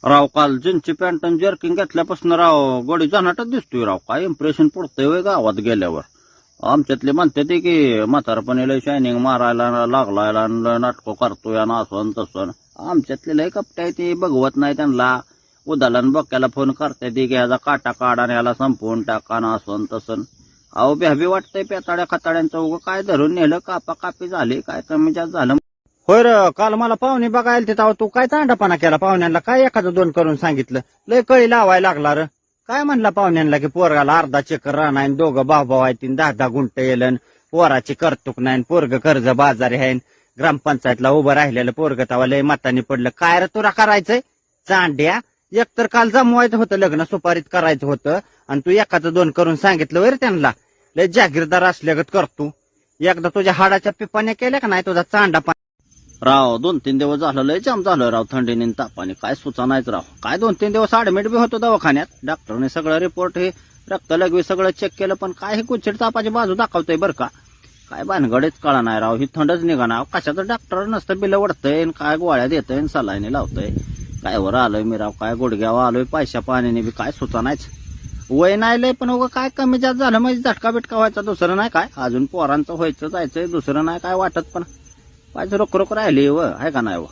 राव काल जीन्सची पॅन्ट आणि जर्किंग घेतल्यापासून राव गोडी जाणाटच दिसतोय राव. काय इम्प्रेशन पडतंय वय गावात गेल्यावर. आमच्यातले म्हणते ते की म्हातारपणीला शायनिंग मारायला लागलाय नाटकं करतोय आणि असं आणि तसं. आमच्यातले लय कपटाय ते बघवत नाही त्यांना. उदालन बक्याला फोन करते ती की ह्याचा काटा काढा आणि ह्याला संपवून टाका ना असं आणि तसं. अहो भ्याबी वाटतंय पेताड्या खाताड्यांचं उगं काय धरून नेलं कापा कापी झाली काय कमी जास्त झालं. होय र काल मला पाहुणे बघायला तिथं तू काय चांडापणा केला पाहुण्यांना काय एखादं दोन करून सांगितलं लय कळी लावायला लागला र. काय म्हणला पाहुण्यांना की पोरगाला अर्धा चक्कर राहणार आणि दोघं भाऊ आहेत 10-10 गुंट येलन पोराची करतूक नाही पोरग कर्ज बाजारी आहे ग्रामपंचायतला उभं राहिलेलं पोरग तवा लय मतानी पडलं काय रे तुला करायचंय चांड्या. एकतर काल जमवायचं होतं लग्न सुपारीत करायचं होतं आणि तू एखादं दोन करून सांगितलं वर त्यांना लय जागीरदार असल्यागत करतो. एकदा तुझ्या हाडाच्या पिपाने केल्या का नाही तुझा चांडा राव 2-3 दिवस झालं लय जाम झालं राव थंडीने तापाने काय सुचानायच राव. काय 2-3 दिवस ऍडमिट बी होतो दवाखान्यात. डॉक्टरने सगळं रिपोर्ट हे रक्त लगवी सगळं चेक केलं पण काय हे कुचड तापाची बाजू दाखवतोय बरं का. काय भानगडच कळा नाही राव. ही थंडच निघाना कशाचं डॉक्टर नसतं बिल वडतंय काय गोळ्या देतय सलाईने लावतंय. काय वर आलोय मी राव काय गुडघ्यावर आलोय पैशा पाण्याने बी काय सुचानायच. वय नाही लय पण उगं काय कमी जास्त झालं म्हणजे झटका बिटका व्हायचा दुसरं नाही काय. अजून पोरांचं व्हायचं जायचंय दुसरं नाही काय वाटत पण पाहिजे रोख राहिली व आहे का नाही व.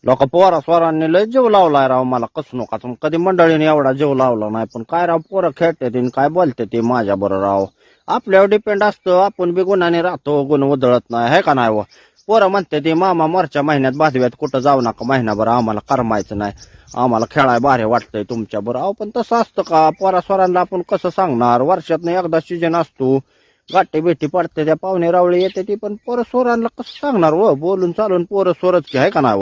लोक पोरा स्वरांनी लय जीव लावलाय राव मला कसं नका कधी मंडळीने एवढा जीव लावला नाही पण काय राव पोरं खेळते काय बोलते ते माझ्या बरोबर राव. आपल्यावर डिपेंड असतं आपण बी गुन्हाने राहतो गुण उधळत नाही आहे का नाही व. पोरं म्हणते ते मामा मार्चच्या महिन्यात बाजव्यात कुठं जाऊ नका महिनाभर आम्हाला करमायचं नाही आम्हाला खेळाय भारी वाटतंय तुमच्या बरोबर. पण तसं असतं का पोरा स्वरांना आपण कसं सांगणार. वर्षातनं एकदा सीजन असतो गाठी भेटी पडते त्या पाहुणे रावळे येते ती पण पोरं सोरांना कसं सांगणार व बोलून चालून पोरं सोरच की आहे का नाही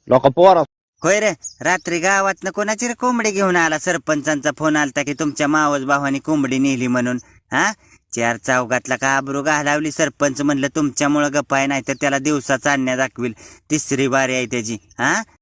लोक पोरा. होय रे रात्री गावातनं कोणाची रे कोंबडी घेऊन आला सरपंचांचा फोन आलता की तुमच्या मावस भावानी कोंबडी नेली म्हणून. हा 4 चौघातला का आबरू घालावली सरपंच म्हणलं तुमच्यामुळं गपाय नाही तर त्याला दिवसा चालण्या दाखविल 3री बारी आहे त्याची. हा